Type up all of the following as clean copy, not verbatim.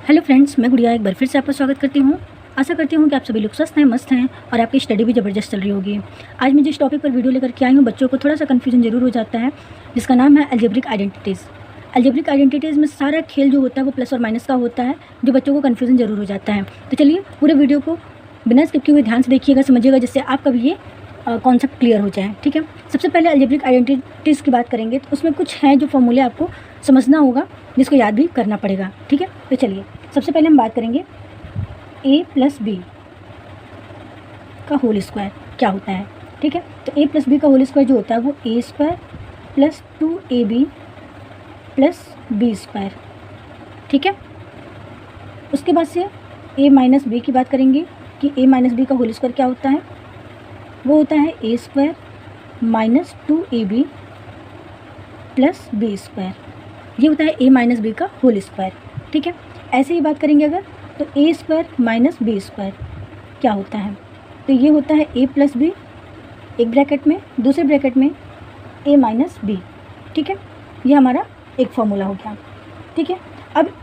Hello friends, मैं गुड़िया एक बार फिर से आपका स्वागत करती हूँ। आशा करती हूँ कि आप सभी लोग स्वस्थ हैं, मस्त हैं और आपकी स्टडी भी ज़बरदस्त चल रही होगी। आज मैं जिस टॉपिक पर वीडियो लेकर के आई हूँ, बच्चों को थोड़ा सा कन्फ्यूजन जरूर हो जाता है, जिसका नाम है अलजेब्रिक आइडेंटिटीज़। अलजेब्रिक आइडेंटिटीज़ में सारा खेल जो होता है वो प्लस और माइनस का होता है, जो बच्चों को कन्फ्यूजन जरूर हो जाता है। तो चलिए पूरे वीडियो को बिना स्किप किए हुए ध्यान से देखिएगा, समझिएगा, जिससे आपका भी ये कॉन्सेप्ट क्लियर हो जाए। ठीक है, सबसे पहले अलजेब्रिक आइडेंटिटीज़ की बात करेंगे तो उसमें कुछ हैं जो फॉर्मूले आपको समझना होगा, जिसको याद भी करना पड़ेगा। ठीक है, तो चलिए सबसे पहले हम बात करेंगे a प्लस बी का होल स्क्वायर क्या होता है। ठीक है, तो a प्लस बी का होल स्क्वायर जो होता है वो a square plus 2ab plus B square. ठीक है, उसके बाद से a माइनस बी की बात करेंगे कि a माइनस बी का होल स्क्वायर क्या होता है। वो होता है a square minus 2ab plus B square. ये होता है a माइनस बी का होल स्क्वायर। ठीक है, ऐसे ही बात करेंगे अगर तो a square minus B square क्या होता है, तो ये होता है a प्लस बी, एक ब्रैकेट में, दूसरे ब्रैकेट में a माइनस बी। ठीक है, ये हमारा एक फॉर्मूला हो गया। ठीक है, अब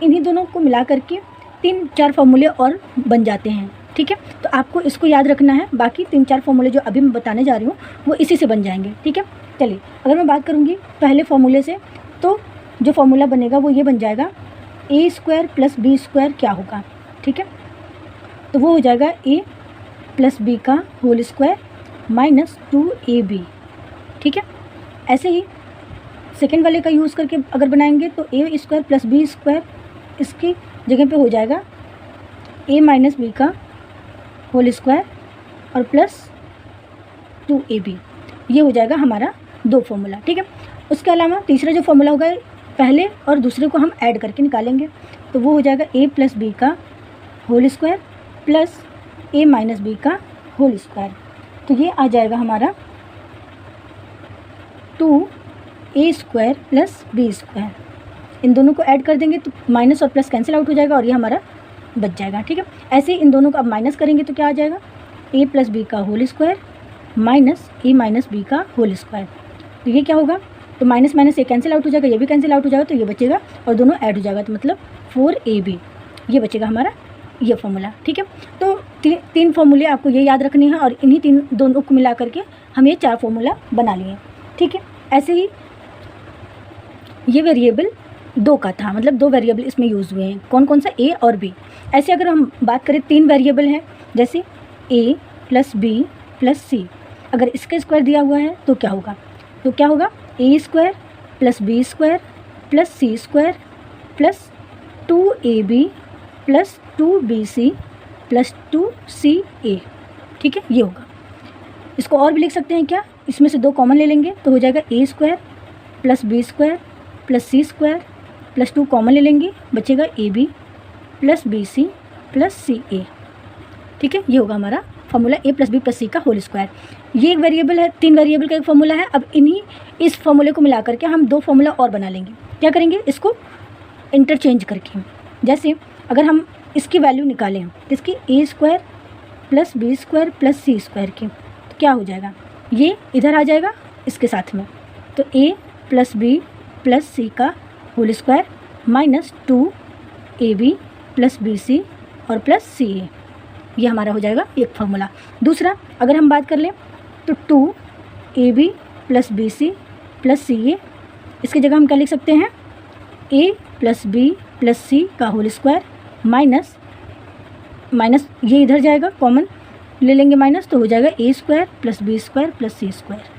इन्हीं दोनों को मिला करके 3-4 फॉर्मूले और बन जाते हैं। ठीक है, तो आपको इसको याद रखना है, बाकी 3-4 फॉर्मूले जो अभी मैं बताने जा रही हूँ वो इसी से बन जाएंगे। ठीक है, चलिए अगर मैं बात करूँगी पहले फॉर्मूले से, तो जो फॉर्मूला बनेगा वो ये बन जाएगा a square plus B square क्या होगा। ठीक है, तो वो हो जाएगा a प्लस बी का होल स्क्वायर माइनस 2ab। ठीक है, ऐसे ही सेकेंड वाले का यूज़ करके अगर बनाएंगे तो a square plus B square, इसकी जगह पे हो जाएगा a माइनस बी का होल स्क्वायर और प्लस 2ab। ये हो जाएगा हमारा 2 फॉर्मूला। ठीक है, उसके अलावा तीसरा जो फॉर्मूला होगा पहले और दूसरे को हम ऐड करके निकालेंगे, तो वो हो जाएगा a प्लस बी का whole square plus a minus B का होल स्क्वायर। तो ये आ जाएगा हमारा 2a square plus B square. इन दोनों को ऐड कर देंगे तो माइनस और प्लस कैंसिल आउट हो जाएगा और ये हमारा बच जाएगा। ठीक है, ऐसे ही इन दोनों को अब माइनस करेंगे तो क्या आ जाएगा, a प्लस बी का whole square minus a minus B का होल स्क्वायर। तो ये क्या होगा, तो माइनस माइनस ये कैंसिल आउट हो जाएगा, ये भी कैंसिल आउट हो जाएगा, तो ये बचेगा और दोनों ऐड हो जाएगा, तो मतलब 4ab। ये बचेगा हमारा ये फॉर्मूला। ठीक है, तो तीन फॉर्मूले आपको ये याद रखने हैं और इन्हीं दोनों को मिला करके हम ये 4 फॉर्मूला बना लिए। ठीक है, ऐसे ही ये वेरिएबल 2 का था, मतलब 2 वेरिएबल इसमें यूज़ हुए हैं, कौन कौन सा, a और b। ऐसे अगर हम बात करें 3 वेरिएबल हैं, जैसे a plus B plus c, अगर इसका स्क्वायर दिया हुआ है तो क्या होगा, तो क्या होगा a square plus B square plus C square plus 2ab plus 2bc plus 2ca। ठीक है, ये होगा। इसको और भी लिख सकते हैं क्या, इसमें से 2 कॉमन ले लेंगे तो हो जाएगा a square plus B square plus C square plus 2 common ले लेंगे, बचेगा ab plus bc plus ca। ठीक है, ये होगा हमारा formula a plus B plus C का होल स्क्वायर। ये एक वेरिएबल है, 3 वेरिएबल का एक फॉर्मूला है। अब इस फॉर्मूले को मिला करके हम 2 फॉर्मूला और बना लेंगे। क्या करेंगे, इसको इंटरचेंज करके, जैसे अगर हम इसकी वैल्यू निकालें, इसकी a square plus B square plus C square की, तो क्या हो जाएगा, ये इधर आ जाएगा इसके साथ में, तो a plus B plus C का whole square minus 2ab plus B C और प्लस सी ए। ये हमारा हो जाएगा एक फार्मूला। दूसरा अगर हम बात कर लें तो 2ab plus B C plus C A, इसकी जगह हम क्या लिख सकते हैं, a plus B plus C का होल स्क्वायर माइनस माइनस ये इधर जाएगा, कॉमन ले लेंगे माइनस, तो हो जाएगा a square plus B square plus C square.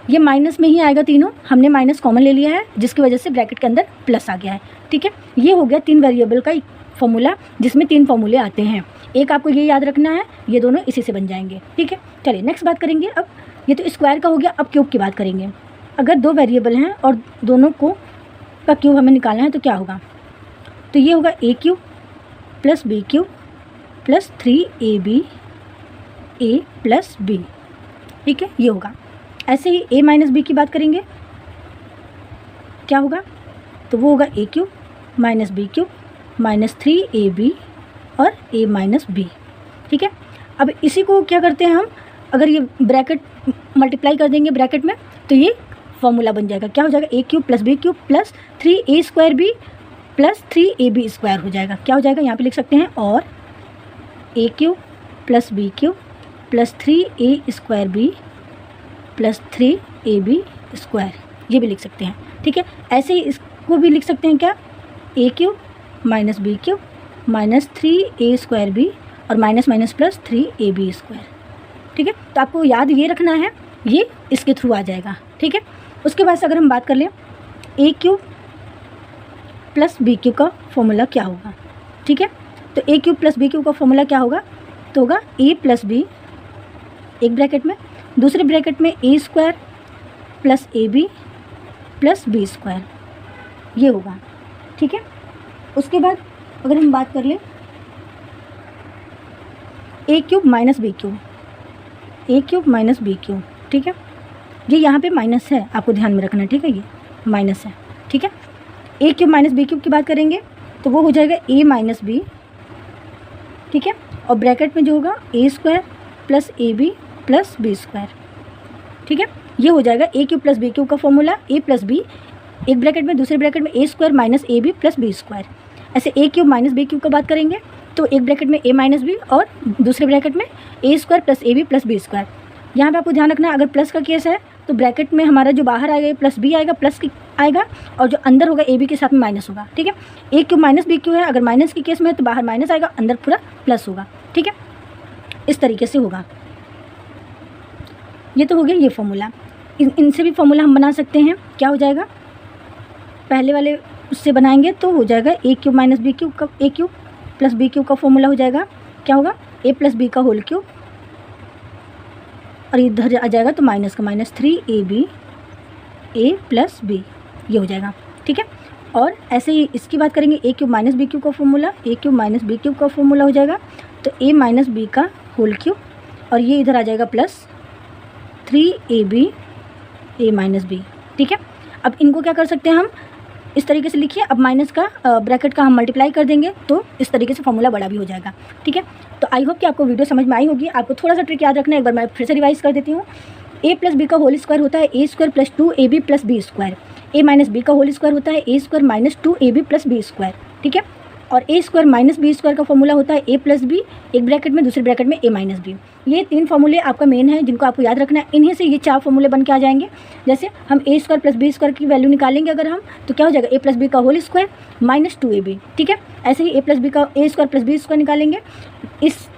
ये माइनस में ही आएगा तीनों, हमने माइनस कॉमन ले लिया है जिसकी वजह से ब्रैकेट के अंदर प्लस आ गया है। ठीक है, ये हो गया 3 वेरिएबल का फॉर्मूला, जिसमें 3 फॉर्मूले आते हैं। एक आपको ये याद रखना है, ये दोनों इसी से बन जाएंगे। ठीक है, चलिए नेक्स्ट बात करेंगे। अब ये तो स्क्वायर का हो गया, अब क्यूब की बात करेंगे। अगर 2 वेरिएबल हैं और दोनों को का क्यूब हमें निकालना है तो क्या होगा, तो ये होगा a cube plus B cube plus 3ab a plus B. ठीक है, ये होगा। ऐसे ही a माइनस बी की बात करेंगे, क्या होगा, तो वो होगा a cube minus B cube minus 3ab और a माइनस बी। ठीक है, अब इसी को क्या करते हैं हम, अगर ये ब्रैकेट मल्टीप्लाई कर देंगे ब्रैकेट में, तो ये फॉर्मूला बन जाएगा, क्या हो जाएगा, a cube plus B cube plus 3a square B plus 3ab square हो जाएगा। क्या हो जाएगा यहाँ पे लिख सकते हैं, और A cube plus B cube plus 3a square B plus 3ab square, ये भी लिख सकते हैं। ठीक है, ऐसे ही इसको भी लिख सकते हैं क्या, A cube minus B cube minus 3a square B और minus minus plus 3ab square. ठीक है, तो आपको याद ये रखना है, ये इसके थ्रू आ जाएगा। ठीक है, उसके बाद से अगर हम बात कर लें A cube plus B cube का फॉर्मूला क्या होगा। ठीक है, तो A cube plus B cube का फॉर्मूला क्या होगा, तो होगा ए प्लस बी एक ब्रैकेट में, दूसरे ब्रैकेट में A square plus A B plus B square, ये होगा। ठीक है, उसके बाद अगर हम बात कर लें A cube minus B cube, A cube minus B cube. ठीक है, ये यहाँ पे माइनस है, आपको ध्यान में रखना है। ठीक है, ये माइनस है। ठीक है, A cube minus B cube की बात करेंगे तो वो हो जाएगा ए माइनस बी। ठीक है, और ब्रैकेट में जो होगा A square plus A B plus B square. ठीक है, ये हो जाएगा A cube plus B cube का फॉर्मूला, ए प्लस बी एक ब्रैकेट में, दूसरे ब्रैकेट में A square minus A B plus B square. ऐसे A cube minus B cube का बात करेंगे तो एक ब्रैकेट में ए माइनस बी और दूसरे ब्रैकेट में A square plus A B plus B square. यहाँ पे आपको ध्यान रखना है, अगर प्लस का केस है तो ब्रैकेट में हमारा जो बाहर आएगा प्लस बी आएगा, प्लस की आएगा, और जो अंदर होगा ए बी के साथ में माइनस होगा। ठीक है, A cube minus B cube है, अगर माइनस के केस में है तो बाहर माइनस आएगा, अंदर पूरा प्लस होगा। ठीक है, इस तरीके से होगा। ये तो हो गया ये फॉर्मूला। इनसे भी फॉर्मूला हम बना सकते हैं। क्या हो जाएगा, पहले वाले उससे बनाएंगे तो हो जाएगा A cube minus B cube का, ए क्यूब प्लस बी क्यूब का फॉर्मूला हो जाएगा। क्या होगा, ए प्लस बी का होल क्यूब, और इधर आ जाएगा तो माइनस का माइनस 3ab ए प्लस बी, ये हो जाएगा। ठीक है, और ऐसे ही इसकी बात करेंगे ए क्यूब माइनस बी क्यूब का फॉर्मूला, ए क्यूब माइनस बी क्यूब का फॉर्मूला हो जाएगा तो ए माइनस बी का होल क्यूब, और ये इधर आ जाएगा प्लस 3ab ए माइनस बी। ठीक है, अब इनको क्या कर सकते हैं हम, इस तरीके से लिखिए। अब माइनस का ब्रैकेट का हम मल्टीप्लाई कर देंगे तो इस तरीके से फॉर्मूला बड़ा भी हो जाएगा। ठीक है, तो आई होप कि आपको वीडियो समझ में आई होगी। आपको थोड़ा सा ट्रिक याद रखना है, एक बार मैं फिर से रिवाइज कर देती हूँ। ए प्लस बी का होल स्क्वायर होता है A square plus 2ab plus B square, A minus B का होल स्क्वायर होता है A square minus 2ab plus B square. ठीक है, और A square minus B square का फॉर्मूला होता है ए प्लस बी एक ब्रैकेट में, दूसरे ब्रैकेट में ए माइनस बी। ये 3 फॉर्मूले आपका मेन है जिनको आपको याद रखना है। इन्हीं से ये 4 फॉर्मूले बन के आ जाएंगे। जैसे हम ए स्क्वायर प्लस बी स्क्वायर की वैल्यू निकालेंगे अगर हम, तो क्या हो जाएगा, ए प्लस बी का होल स्क्वायर माइनस 2ab। ठीक है, ऐसे ही ए प्लस बी का ए स्क्वायर प्लस बी स्क्वायर निकालेंगे इस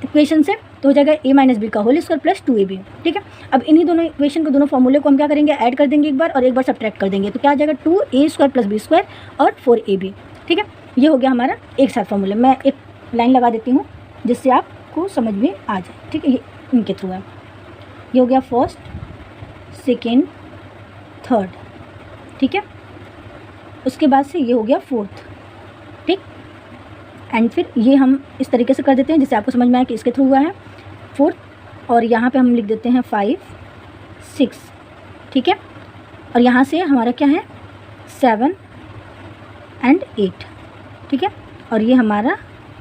इक्वेशन से तो हो जाएगा ए माइनस बी का होल स्क्वायर प्लस 2ab। ठीक है, अब इन्हीं दोनों इक्वेशन को, दोनों फॉर्मूले को हम क्या करेंगे, ऐड कर देंगे एक बार और एक बार सब्ट्रैक्ट कर देंगे तो क्या आ जाएगा 2a square plus B square और 4ab। ठीक है, ये हो गया हमारा एक साथ फॉर्मूला। मैं एक लाइन लगा देती हूँ जिससे आपको समझ में आ जाए। ठीक है, ये इनके थ्रू है। ये हो गया फर्स्ट, सेकेंड, थर्ड। ठीक है, उसके बाद से ये हो गया फोर्थ। ठीक, एंड फिर ये हम इस तरीके से कर देते हैं जिससे आपको समझ में आए कि इसके थ्रू हुआ है फोर्थ, और यहाँ पे हम लिख देते हैं 5, 6। ठीक है, और यहाँ से हमारा क्या है 7 एंड 8। ठीक है, और ये हमारा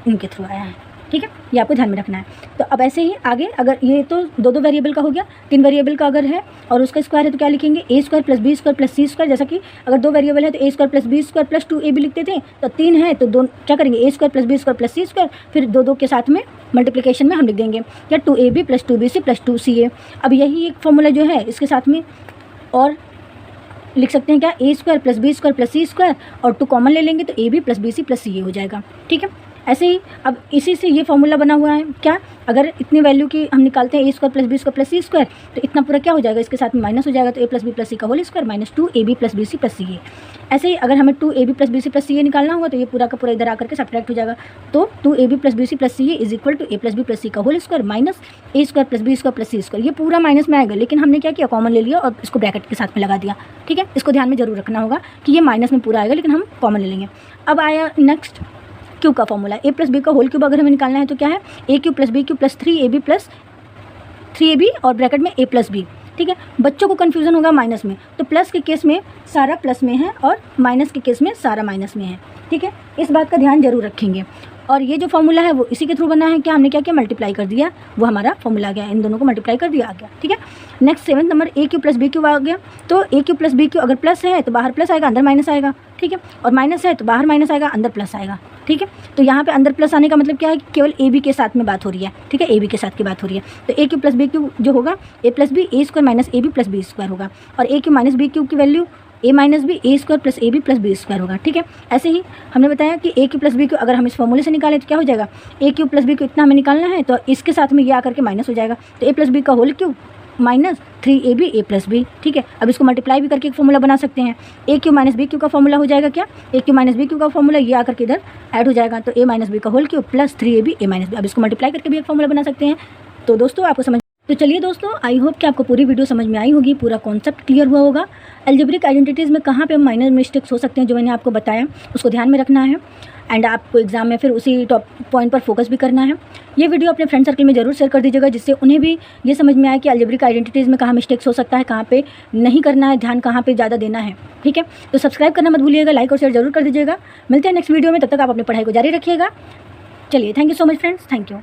इनके थ्रू आया है। ठीक है, ये आपको ध्यान में रखना है। तो अब ऐसे ही आगे, अगर ये तो 2 वेरिएबल का हो गया, 3 वेरिएबल का अगर है और उसका स्क्वायर है तो क्या लिखेंगे, A square plus B square plus C square. जैसा कि अगर 2 वेरिएबल है तो A square plus B square plus 2ab लिखते थे, तो 3 है तो क्या करेंगे, A square plus B square plus C square, फिर 2 के साथ में मल्टीप्लिकेशन में हम लिख देंगे या 2ab plus 2bc plus 2ca। अब यही एक फॉर्मूला जो है इसके साथ में और लिख सकते हैं क्या, A square plus B square plus C square, और 2 कॉमन ले लेंगे तो A B plus B C plus C A हो जाएगा। ठीक है, ऐसे ही अब इसी से ये फॉर्मूला बना हुआ है। क्या, अगर इतनी वैल्यू की हम निकालते हैं A square plus B square plus C square तो इतना पूरा क्या हो जाएगा, इसके साथ में माइनस हो जाएगा तो A plus B plus C का whole square minus 2ab plus B C plus C A. ऐसे ही अगर हमें 2ab plus B C plus C A निकालना होगा तो ये पूरा का पूरा इधर आकर के सब्ट्रैक्ट हो जाएगा। तो 2ab plus B C plus C A is equal to A plus B plus C का whole square minus A square plus B square plus C square. ये पूरा माइनस में आएगा, लेकिन हमने क्या किया, कॉमन ले लिया और इसको ब्रैकेट के साथ में लगा दिया। ठीक है, इसको ध्यान में जरूर रखना होगा कि ये माइनस में पूरा आएगा लेकिन हम कॉमन ले लेंगे। अब आया नेक्स्ट क्यूब का फॉर्मूला, ए प्लस बी का होल क्यूब अगर हमें निकालना है तो क्या है, A cube plus B cube plus 3ab plus 3ab और ब्रैकेट में ए प्लस बी। ठीक है, बच्चों को कन्फ्यूजन होगा माइनस में, तो प्लस के केस में सारा प्लस में है और माइनस के केस में सारा माइनस में है। ठीक है, इस बात का ध्यान जरूर रखेंगे। और ये जो फॉर्मूला है वो इसी के थ्रू बना है। क्या हमने क्या किया, मल्टीप्लाई कर दिया, वो हमारा फॉर्मूला आ गया, इन दोनों को मल्टीप्लाई कर दिया आ गया। ठीक है, next 7th number A cube plus B cube आ गया। तो A cube plus B cube अगर प्लस है तो बाहर प्लस आएगा, अंदर माइनस आएगा, ठीक है, और माइनस है तो बाहर माइनस आएगा, अंदर प्लस आएगा, ठीक है। तो यहाँ पे अंदर प्लस आने का मतलब क्या है कि केवल ए बी के साथ में बात हो रही है, ठीक है, ए बी के साथ की बात हो रही है। तो A cube plus B cube जो होगा A plus B A square minus A B plus B square होगा, और A cube minus B cube की value A minus B A square plus A B plus B square होगा, ठीक है। ऐसे ही हमने बताया कि A cube plus B cube अगर हम इस फॉर्मूले से निकालें तो क्या हो जाएगा, ए क्यू प्लस बी क्यू इतना हमें निकालना है, तो इसके साथ में ये आकर के माइनस हो जाएगा, तो ए प्लस बी का होल क्यू माइनस 3ab ए प्लस बी, ठीक है। अब इसको मल्टीप्लाई भी करके एक फॉर्मूला बना सकते हैं। ए क्यू माइनस बी क्यू का फॉर्मूला हो जाएगा क्या, ए क्यू माइनस बी क्यू का फॉर्मूला ये आकर के इधर ऐड हो जाएगा, तो ए माइनस बी का होल क्यू प्लस 3ab ए माइनस बी। अब इसको मल्टीप्लाई करके भी एक फॉर्मूला बना सकते हैं। तो दोस्तों आपको समझ, तो चलिए दोस्तों, आई होप कि आपको पूरी वीडियो समझ में आई होगी, पूरा कॉन्सेप्ट क्लियर हुआ होगा। अलजेब्रिक आइडेंटिटीज़ में कहाँ पे हम माइनर मिस्टेक्स हो सकते हैं जो मैंने आपको बताया, उसको ध्यान में रखना है, एंड आपको एग्जाम में फिर उसी टॉप पॉइंट पर फोकस भी करना है। ये वीडियो अपने फ्रेंड सर्कल में जरूर शेयर कर दीजिएगा, जिससे उन्हें भी ये समझ में आए कि अलजेब्रिक आइडेंटिटीज़ में कहाँ मिस्टेक्स हो सकता है, कहाँ पे नहीं करना है, ध्यान कहाँ पे ज़्यादा देना है, ठीक है। तो सब्सक्राइब करना मत भूलिएगा, लाइक और शेयर जरूर कर दीजिएगा। मिलते हैं नेक्स्ट वीडियो में, तब तक आप अपने पढ़ाई को जारी रखिएगा। चलिए, thank you so much friends, thank you.